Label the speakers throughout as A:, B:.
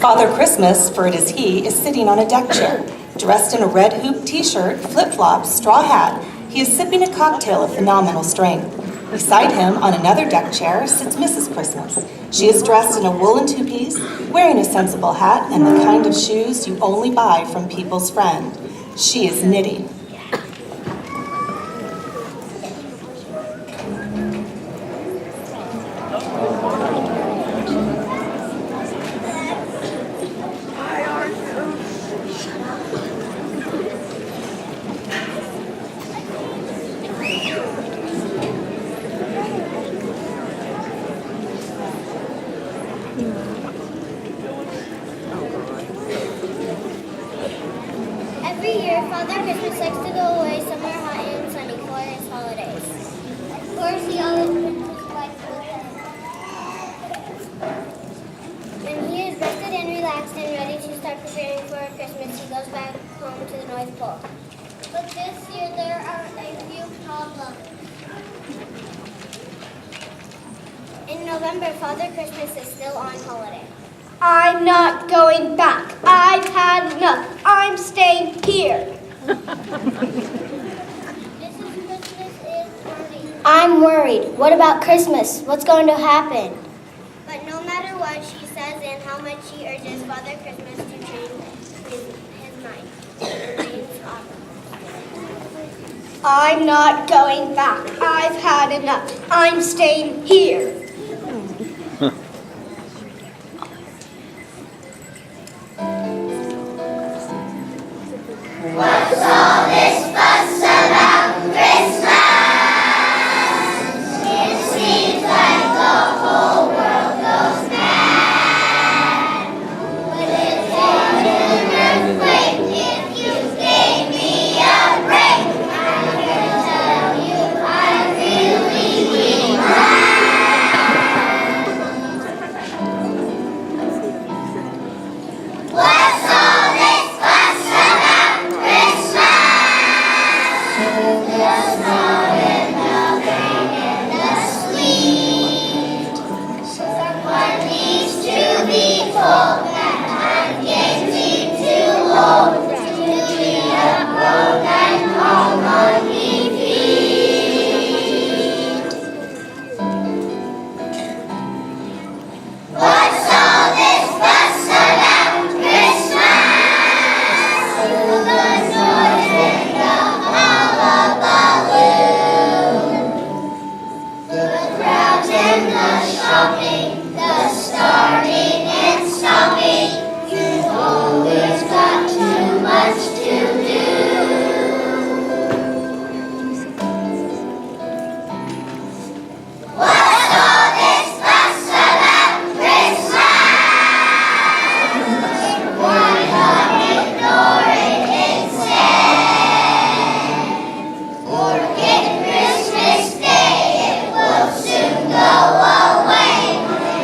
A: Father Christmas, for it is he, is sitting on a deck chair. Dressed in a red hoop t-shirt, flip-flops, straw hat, he is sipping a cocktail of phenomenal strength. Beside him, on another deck chair, sits Mrs. Christmas. She is dressed in a woolen two-piece, wearing a sensible hat and the kind of shoes you only buy from people's friend. She is knitting.
B: Every year, Father Christmas likes to go away somewhere hot and sunny for his holidays. Of course, he always brings his wife with him. When he is rested and relaxed and ready to start preparing for Christmas, he goes back home to the North Pole. But this year, there are a few problems. In November, Father Christmas is still on holiday.
C: I'm not going back. I've had enough. I'm staying here.
B: Mrs. Christmas is worried.
C: I'm worried. What about Christmas? What's going to happen?
B: But no matter what she says and how much she urges Father Christmas to change his mind, he remains on.
C: I'm not going back. I've had enough. I'm staying here.
D: What's all this fuss about Christmas? It seems like the whole world goes mad. Would it take an earthquake if you gave me a break? I'm gonna tell you I really need that. What's all this fuss about Christmas? The snow and the rain and the sleet. Someone needs to be told that I'm getting too old to be a road and home on repeat. What's all this fuss about Christmas? The noise and the hullabaloo, the crowds and the shopping, the starting and stopping. You've always got too much to do. What's all this fuss about Christmas? Why not ignore it instead? Forget Christmas Day, it will soon go away.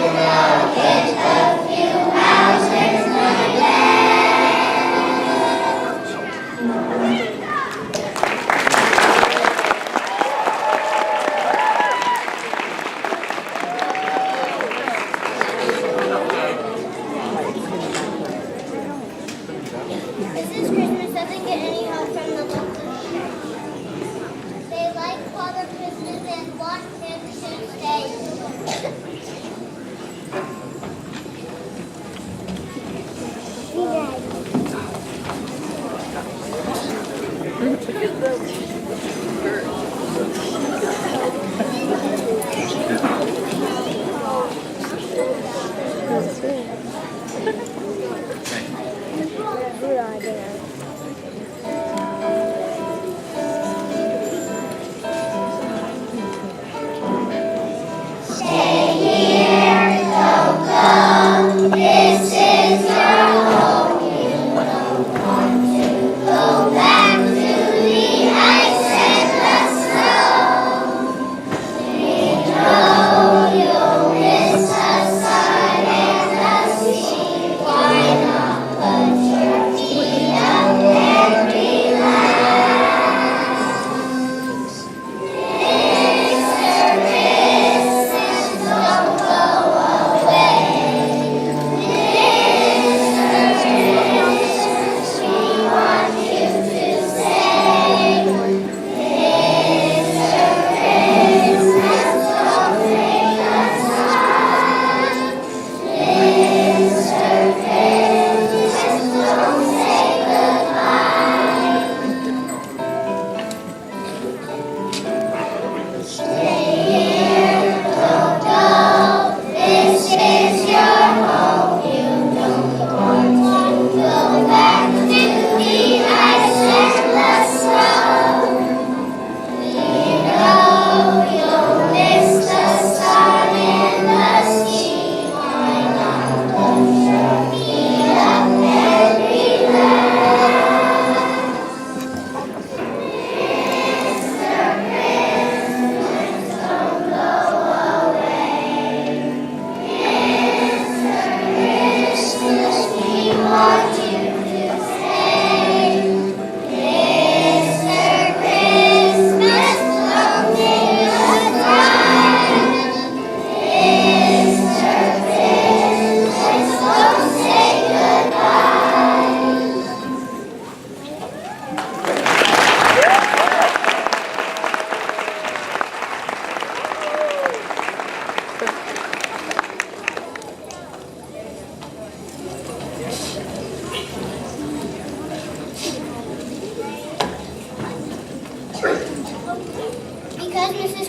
D: And I'll get a few hours in my day.
B: Mrs. Christmas doesn't get any help from the local church. They like Father Christmas and want him to stay.
D: Stay here, don't go. This is your home. You don't want to go back to the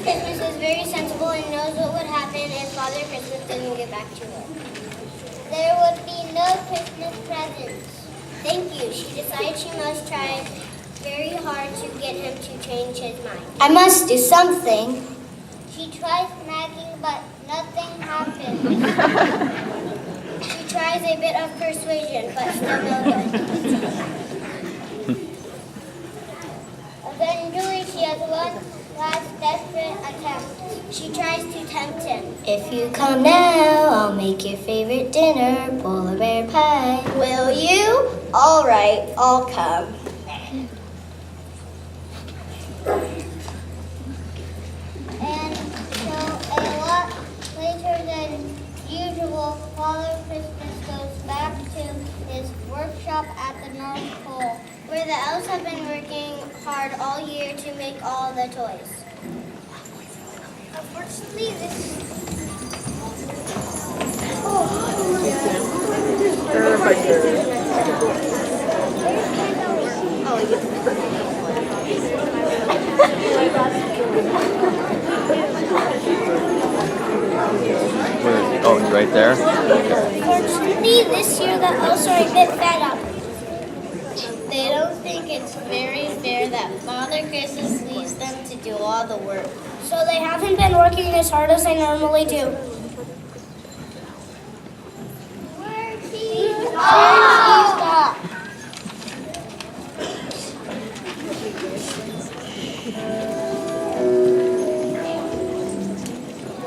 B: Mrs. Christmas is very sensible and knows what would happen if Father Christmas didn't get back to her. There would be no Christmas presents. Thank you. She decided she must try very hard to get him to change his mind.
D: I must do something.
B: She tries nagging, but nothing happens. She tries a bit of persuasion, but still no good. Eventually, she has one last desperate attempt. She tries to tempt him.
D: If you come now, I'll make your favorite dinner, polar bear pie.
C: Will you? All right, I'll come.
B: And so a lot later than usual, Father Christmas goes back to his workshop at the North Pole, where the elves have been working hard all year to make all the toys. Unfortunately,
E: Where is he? Oh, he's right there?
B: Unfortunately, this year the elves are a bit fed up.
F: They don't think it's very fair that Father Christmas leaves them to do all the work.
B: So they haven't been working as hard as they normally do. Stop.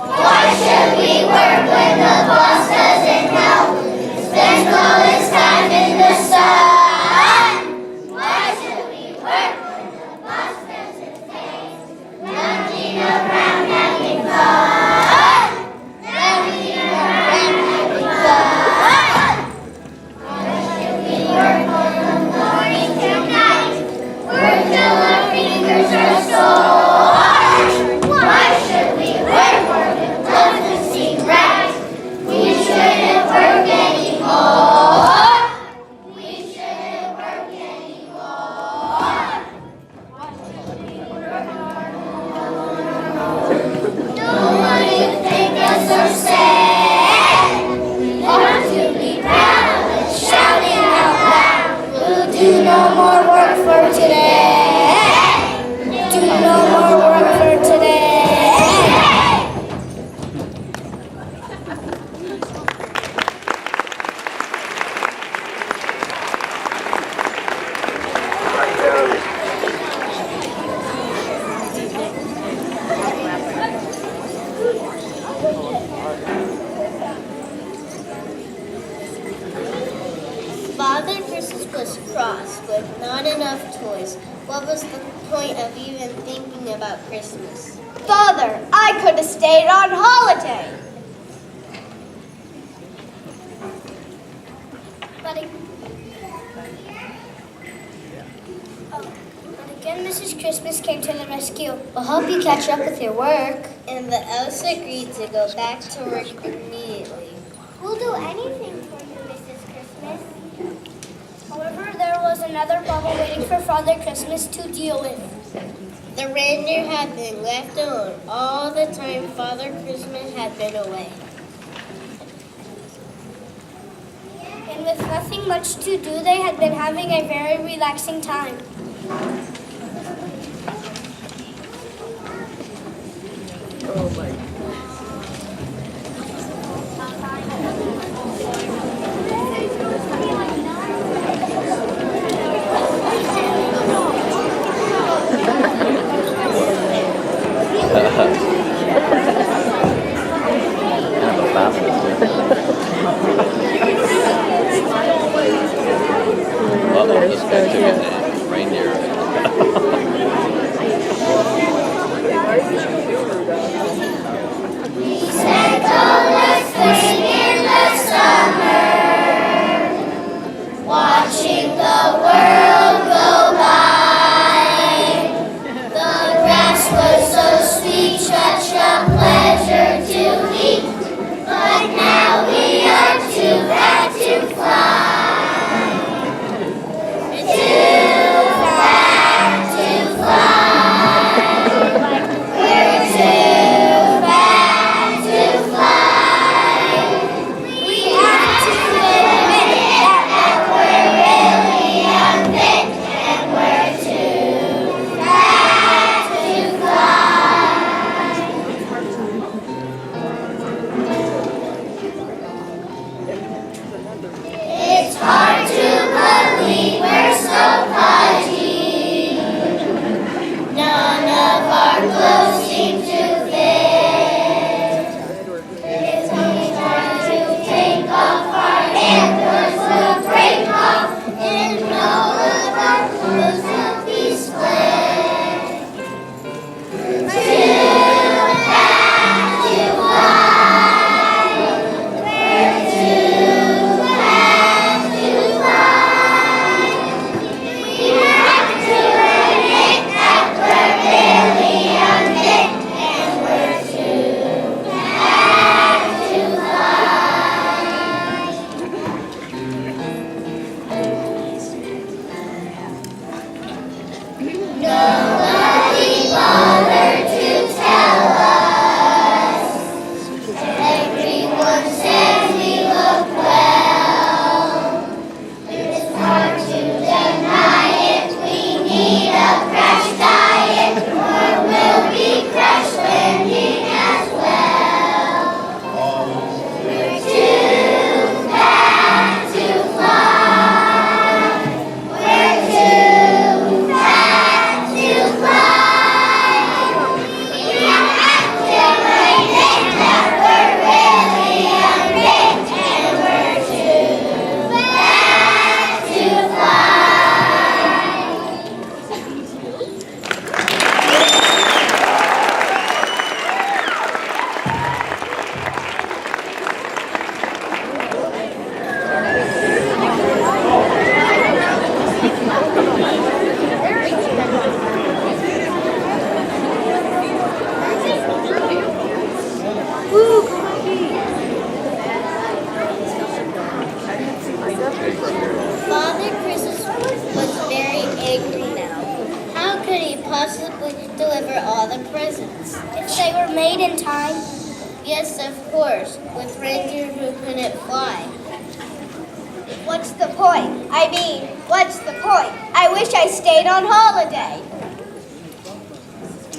D: Why should we work when the boss doesn't help? Spend all his time in the sun. Why should we work when the boss doesn't stay? Lounging around having fun. Lounging around having fun. Why should we work from morning till night? Work till our fingers are sore. Why should we work? Doesn't seem right. We shouldn't work anymore. We shouldn't work anymore. Don't want to think us so sad. Want to be proud and shouting out loud. We'll do no more work for today. Do no more work for today.
F: Father Christmas was cross with not enough toys. What was the point of even thinking about Christmas?
C: Father, I could have stayed on holiday.
B: But again, Mrs. Christmas came to the rescue.
D: We'll help you catch up with your work.
F: And the elves agreed to go back to work immediately.
B: We'll do anything for you, Mrs. Christmas. However, there was another problem waiting for Father Christmas to deal with.
F: The reindeer had been left alone all the time Father Christmas had been away.
B: And with nothing much to do, they had been having a very relaxing time.
E: Kind of a fastest, too. Uh-oh, this guy took a reindeer.
D: Spent all us waiting in the summer, watching the world go by. The grass was so sweet, such a pleasure to eat. But now we are too fat to fly. Too fat to
F: Father Christmas was very angry now. How could he possibly deliver all the presents?
C: If they were made in time.
F: Yes, of course, with reindeer who couldn't fly.
C: What's the point? I mean, what's the point? I wish I stayed on holiday.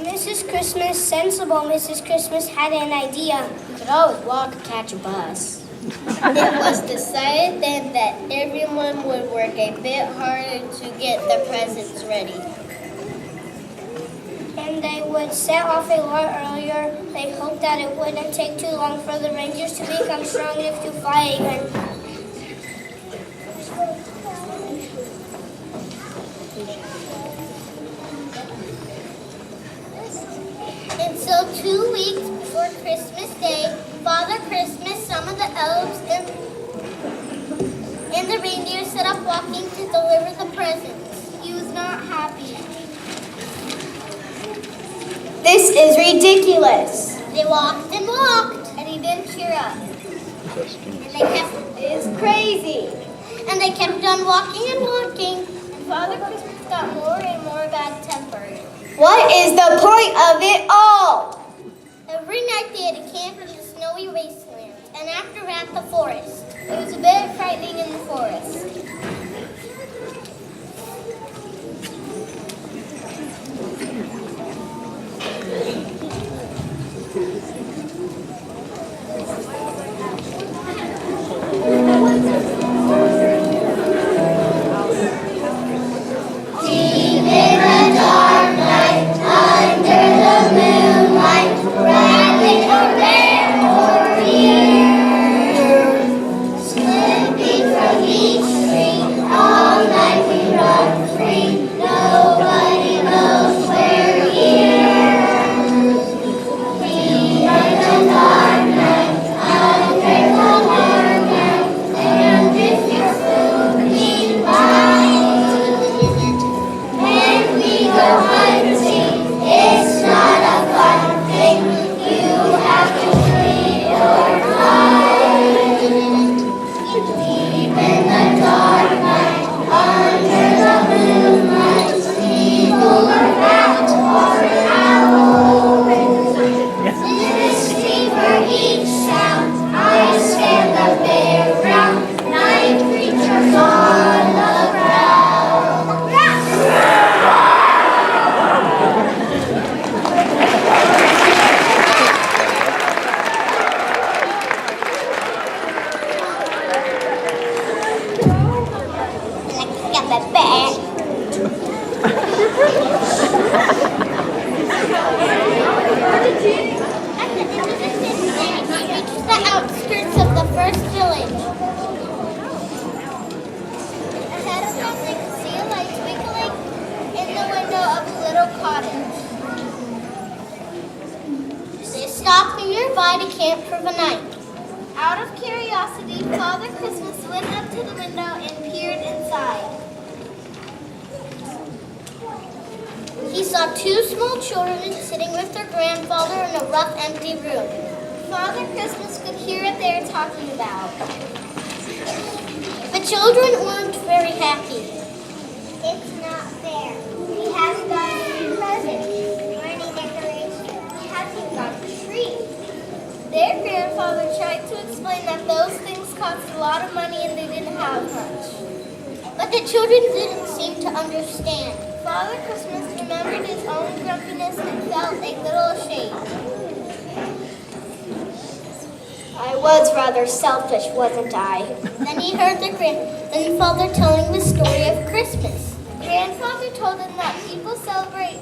C: Mrs. Christmas, sensible Mrs. Christmas, had an idea.
F: You could always walk or catch a bus. It was decided then that everyone would work a bit harder to get the presents ready.
C: And they would set off a lot earlier. They hoped that it wouldn't take too long for the reindeers to become strong enough to fly again.
B: And so 2 weeks before Christmas Day, Father Christmas, some of the elves, and the reindeer set off walking to deliver the presents. He was not happy.
C: This is ridiculous.
B: They walked and walked, and he didn't cheer up.
C: It's crazy.
B: And they kept on walking and walking, and Father Christmas got more and more bad-tempered.
C: What is the point of it all?
B: Every night they had to camp in the snowy wasteland, and after that, the forest. It was a bit frightening in the forest.
C: Selfish, wasn't I?
B: Then he heard the grandfather telling the story of Christmas. Grandfather told him that people celebrate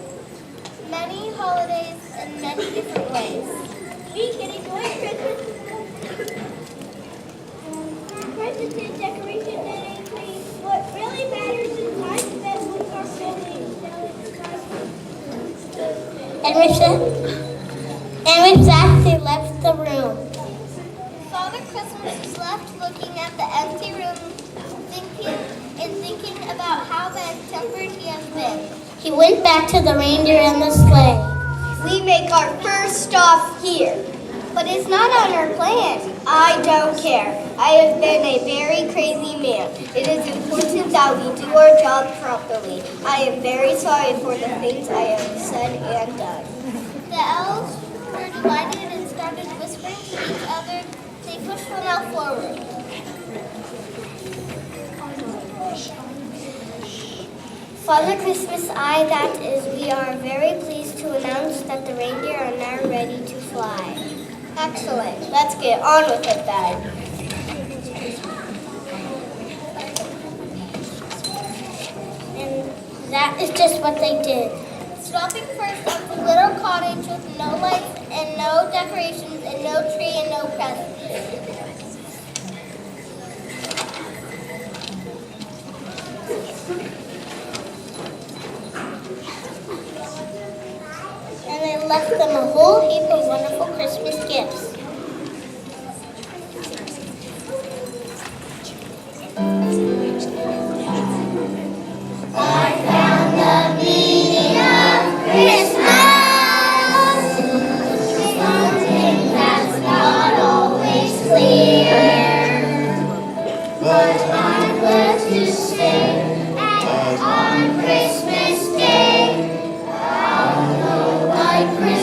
B: many holidays in many different ways.
C: We can enjoy Christmas. Presents and decorations and a tree. What really matters is time spent with our family and
B: And with that, they left the room. Father Christmas was left looking at the empty room, thinking about how bad-tempered he has been. He went back to the reindeer and the sleigh.
C: We make our first stop here.
B: But it's not on our plan.
C: I don't care. I have been a very crazy man. It is important that we do our job properly. I am very sorry for the things I have said and done.
B: The elves were delighted and started whispering to each other. They pushed Lendahl forward.
C: Father Christmas, that is, we are very pleased to announce that the reindeer are now ready to fly.
F: Excellent. Let's get on with it then.
C: And that is just what they did.
B: Stopping first at the little cottage with no lights and no decorations and no tree and no presents.
C: And they left them a whole heap of wonderful Christmas gifts.
D: Something that's not always clear, but I'm glad to say that on Christmas Day, I'll know why Christmas